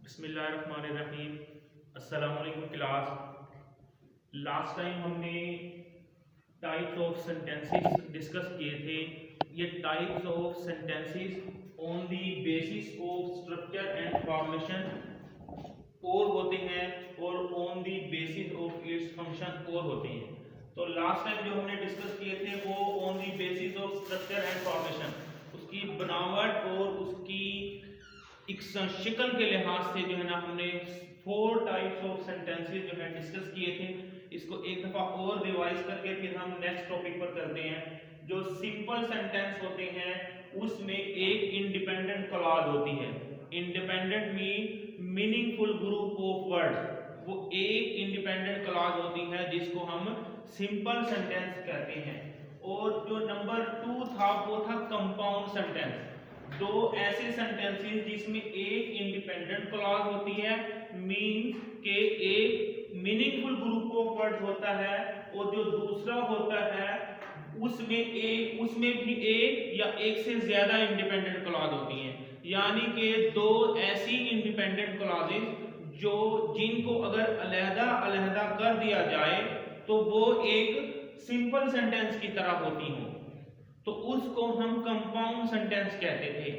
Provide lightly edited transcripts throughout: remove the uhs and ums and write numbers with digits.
बिस्मिल्लाहिर्रहमानिर्रहीम। अस्सलामुअलैकुम class. Last time हमने टाइप्स ऑफ सेंटेंसेस डिस्कस किए थे। ये types of sentences on the basis of structure and formation और होते हैं और on the basis of its function और होते हैं। तो लास्ट टाइम जो हमने डिस्कस किए थे वो on the basis of structure and formation, उसकी बनावट और उसकी एक शक्ल के लिहाज से जो है ना हमने 4 टाइप्स ऑफ सेंटेंसेस जो है डिस्कस किए थे। इसको एक दफा और रिवाइज करके फिर हम नेक्स्ट टॉपिक पर करते हैं। जो सिंपल सेंटेंस होते हैं उसमें एक इंडिपेंडेंट क्लॉज होती है। Independent mean meaningful group of words. वो एक इंडिपेंडेंट क्लॉज होती है जिसको हम सिंपल सेंटेंस कहते हैं। और जो नंबर 2 था वो था कंपाउंड सेंटेंस। दो ऐसे सेंटेंसेस जिसमें एक इंडिपेंडेंट क्लॉज होती है, मीन्स के एक मीनिंगफुल ग्रुप ऑफ वर्ड्स होता है, और जो दूसरा होता है उसमें भी एक या एक से ज्यादा इंडिपेंडेंट क्लॉज होती हैं। यानी कि दो ऐसी इंडिपेंडेंट क्लॉजेस जो जिनको अगर अलहदा कर दिया जाए तो वो एक सिंपल सेंटेंस की तरह होती हों, तो उसको हम कंपाउंड सेंटेंस कहते थे।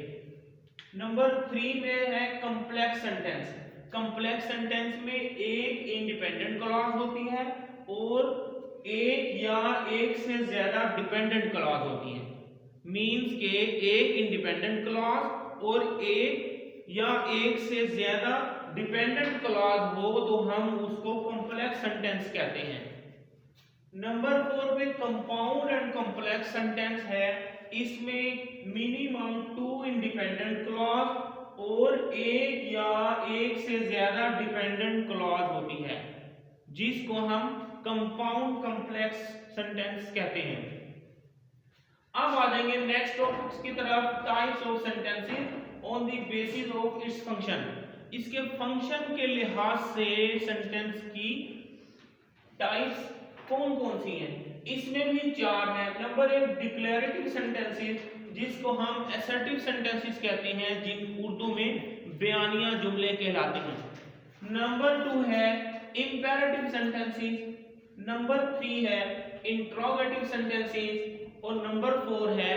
नंबर 3 में है कॉम्प्लेक्स सेंटेंस। कॉम्प्लेक्स सेंटेंस में एक इंडिपेंडेंट क्लॉज होती है और एक या एक से ज्यादा डिपेंडेंट क्लॉज होती है। मींस के एक इंडिपेंडेंट क्लॉज और एक या एक से ज्यादा डिपेंडेंट क्लॉज हो तो हम उसको कॉम्प्लेक्स सेंटेंस कहते हैं। नंबर 4 पे कंपाउंड एंड कॉम्प्लेक्स सेंटेंस है। इसमें मिनिमम 2 इंडिपेंडेंट क्लॉज और एक या एक से ज्यादा डिपेंडेंट क्लॉज होती है, जिसको हम कंपाउंड कॉम्प्लेक्स सेंटेंस कहते हैं। अब आ जाएंगे नेक्स्ट टॉपिक्स की तरफ। Types of sentences on the basis of its function. इसके फंक्शन के लिहाज से सेंटेंस की टाइप्स कौन कौन सी हैं? इसमें भी 4 हैं। नंबर 1 डिक्लेरेटिव सेंटेंसेस, जिसको हम असर्टिव सेंटेंसेस कहते हैं, जिन उर्दू में बयानिया जुमले कहलाते हैं। नंबर 2 है इंपेरेटिव सेंटेंसेस। नंबर 3 है इंट्रोगेटिव सेंटेंसेस और नंबर 4 है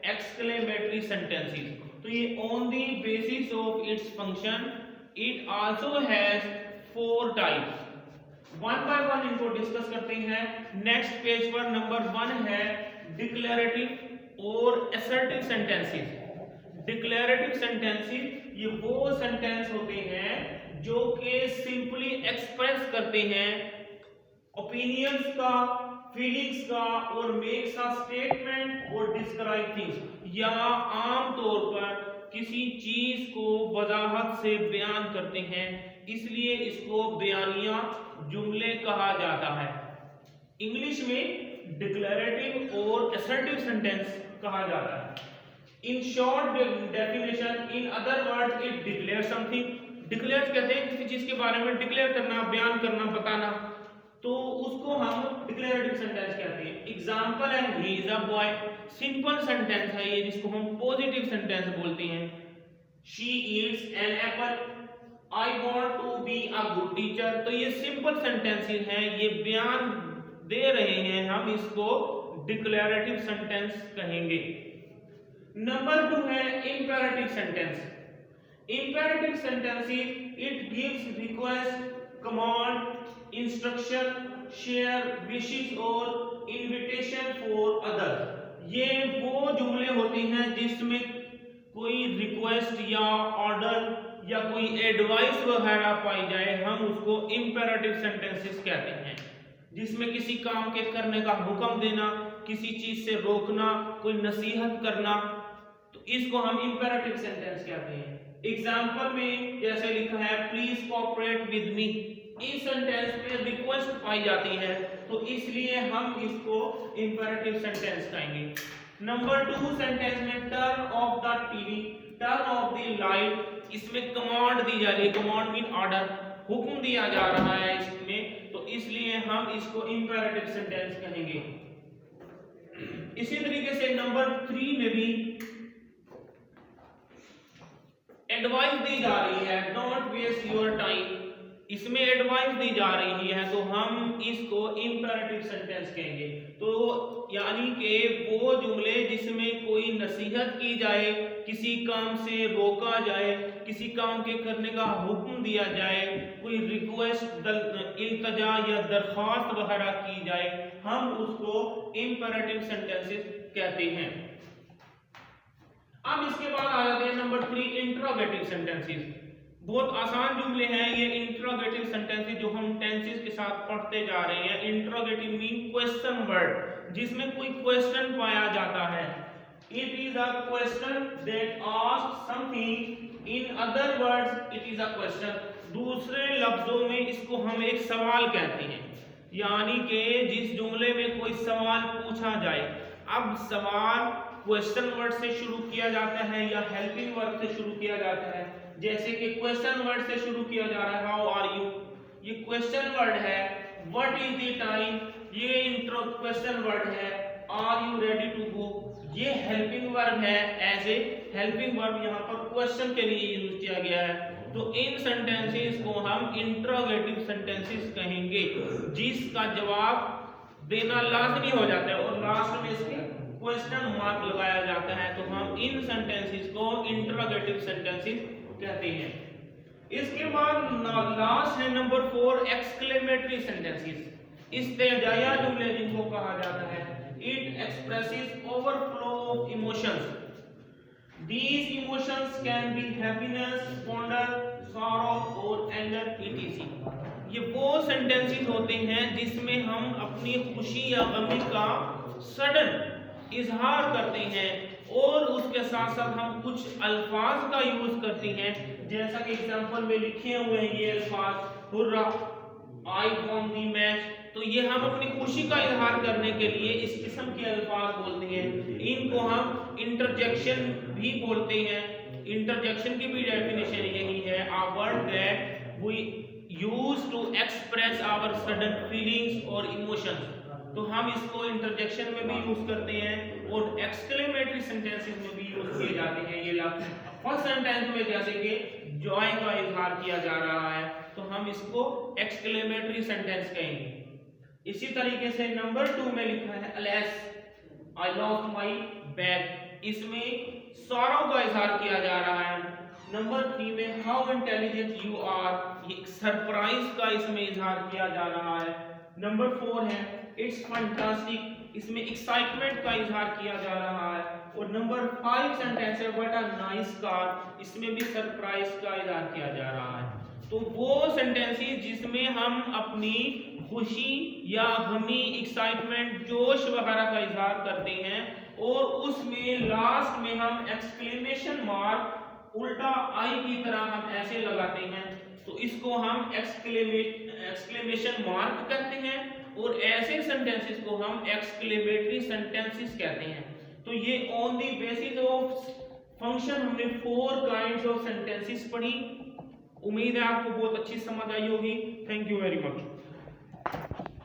एक्सक्लेमेटरी सेंटेंसेस। तो ये on the basis of its function it also has 4 types. One by one इनको डिस्कस करते हैं। नेक्स्ट पेज पर नंबर 1 है डिक्लेरेटिव और असर्टिव सेंटेंसेस। डिक्लेरेटिव सेंटेंसेस ये वो सेंटेंस होते हैं जो कि सिंपली एक्सप्रेस करते हैं ओपिनियंस का, फीलिंग्स का, और मेक्स अ स्टेटमेंट और डिस्क्राइब थिंग्स, या आम तौर पर किसी चीज को वजाहत से बयान करते हैं, इसलिए इसको बयानिया जुमले कहा जाता है। इंग्लिश में डिक्लेरेटिव और असर्टिव सेंटेंस कहा जाता है। In short definition, in other words, it declare something. Declare कहते हैं किसी चीज के बारे में डिक्लेयर करना, बयान करना, बताना, तो उसको हम डिक्लेरेटिव सेंटेंस कहते हैं। एग्जांपल है he is a boy. Simple sentence है ये, जिसको हम पॉजिटिव सेंटेंस बोलते हैं। She eats an apple. I want to be a good teacher. तो ये सिंपल सेंटेंसेस हैं, ये बयान दे रहे हैं, हम इसको डिक्लेरेटिव सेंटेंस कहेंगे। नंबर 2 है imperative sentence. Imperative sentences it gives request, command, instruction, share, wishes और इनविटेशन फॉर अदर्स। ये वो जुमले होते हैं जिसमें कोई रिक्वेस्ट या ऑर्डर या कोई एडवाइस वगैरह पाई जाए, हम उसको इंपेरेटिव सेंटेंसेस कहते हैं। जिसमें किसी काम के करने का हुक्म देना, किसी चीज से रोकना, कोई नसीहत करना, तो इसको हम इंपेरेटिव सेंटेंस कहते हैं। एग्जांपल में जैसे लिखा है प्लीज कोऑपरेट विद मी, इस सेंटेंस में रिक्वेस्ट पाई जाती है, तो इसलिए हम इसको इंपेरेटिव सेंटेंस कहेंगे। नंबर 2 सेंटेंस में turn off the TV, turn off the light, इसमें कमांड दी जा रही है। कमांड मीन ऑर्डर, हुक्म दिया जा रहा है इसमें, तो इसलिए हम इसको इंपेरेटिव सेंटेंस कहेंगे। इसी तरीके से नंबर 3 में भी एडवाइस दी जा रही है, डोंट वेस्ट इसमें एडवाइस दी जा रही है तो हम इसको इंपेरेटिव सेंटेंस कहेंगे। तो यानी कि वो जुमले जिसमें कोई नसीहत की जाए, किसी काम से रोका जाए, किसी काम के करने का हुक्म दिया जाए, कोई रिक्वेस्ट इल्तजा या दरख्वास्त वगैरह की जाए, हम उसको इंपेरेटिव सेंटेंसेस कहते हैं। अब इसके बाद आ जाते हैं नंबर 3 इंट्रोगेटिव सेंटेंसेस। बहुत आसान जुमले हैं ये इंट्रोगेटिव सेंटेंसेस जो हम टेंसेस के साथ पढ़ते जा रहे हैं। इंट्रोगेटिव मीन क्वेश्चन वर्ड, जिसमें कोई क्वेश्चन पाया जाता है। It is a question that ask something, in other words it is a question. दूसरे लफ्जों में इसको हम एक सवाल कहते हैं, यानी कि जिस जुमले में कोई सवाल पूछा जाए। अब सवाल क्वेश्चन वर्ड से शुरू किया जाता है या हेल्पिंग वर्ड से शुरू किया जाता है। जैसे कि क्वेश्चन वर्ड से शुरू किया जा रहा है, हाउ आर यू, ये क्वेश्चन वर्ड है। व्हाट इज द टाइम, ये इंट्रो क्वेश्चन वर्ड है। Are you ready to go, ये हेल्पिंग वर्ब है। एज ए हेल्पिंग वर्ब यहाँ पर क्वेश्चन के लिए यूज किया गया है। तो इन सेंटेंसेस को हम इंट्रोगेटिव सेंटेंसेस कहेंगे, जिसका जवाब देना लाजमी हो जाता है और लास्ट में इसके क्वेश्चन मार्क लगाया जाता है। तो हम इन सेंटेंसेस को इंट्रोगेटिव सेंटेंसेस कहते हैं। इसके बाद लास्ट है नंबर 4 एक्सक्लेमेटरी सेंटेंसेस। इस्तेजाया जुमले जिनको कहा जाता है। It expresses overflow of emotions. These emotions can be happiness, wonder, sorrow or anger etc. ये वो सेंटेंसेस होते हैं जिसमें हम अपनी खुशी या गमी का सडन इजहार करते हैं और उसके साथ साथ हम कुछ अल्फाज का यूज करते हैं। जैसा कि एग्जांपल में लिखे हुए हैं ये अल्फाज, hurrah, I won the match. तो ये हम अपनी खुशी का इजहार करने के लिए इस किस्म के अल्फाज बोलते हैं। इनको हम इंटरजेक्शन भी बोलते हैं। इंटरजेक्शन की भी डेफिनेशन यही है, a word that we use to express our sudden feelings और emotions। तो हम इसको इंटरजेक्शन में भी यूज करते हैं और एक्सक्लेमेटरी सेंटेंसेस में भी यूज किए जाते हैं ये लफ्ज। फर्स्ट सेंटेंस में जैसे कि जॉय का इजहार किया जा रहा है तो हम इसको एक्सक्लेमेटरी सेंटेंस कहेंगे। इसी तरीके से नंबर 2 में लिखा है अलेस, आई लॉस्ट माय बैग। इसमें सॉरो का इजहार किया जा रहा है। नंबर 3 में हाउ इंटेलिजेंट यू आर, ये सरप्राइज का इसमें इजहार किया जा रहा है। नंबर 4 है इट्स फैंटास्टिक, इसमें एक्साइटमेंट का इजहार किया जा रहा है। और नंबर 5 सेंटेंस है व्हाट अ नाइस कार, इसमें भी सरप्राइज का इजहार किया जा रहा है। तो वो सेंटेंसेस जिसमें हम अपनी खुशी या गमी, एक्साइटमेंट, जोश वगैरह का इजहार करते हैं और उसमें लास्ट में हम एक्सक्लेमेशन मार्क उल्टा आई की तरह हम ऐसे लगाते हैं, तो इसको हम एक्सक्लेमेशन मार्क कहते हैं और ऐसे सेंटेंसेस को हम एक्सक्लेमेटरी सेंटेंसेस कहते हैं। तो ये on the basis of function हमने 4 काइंड्स ऑफ सेंटेंसेस पढ़ी। उम्मीद है आपको बहुत अच्छी समझ आई होगी। Thank you very much.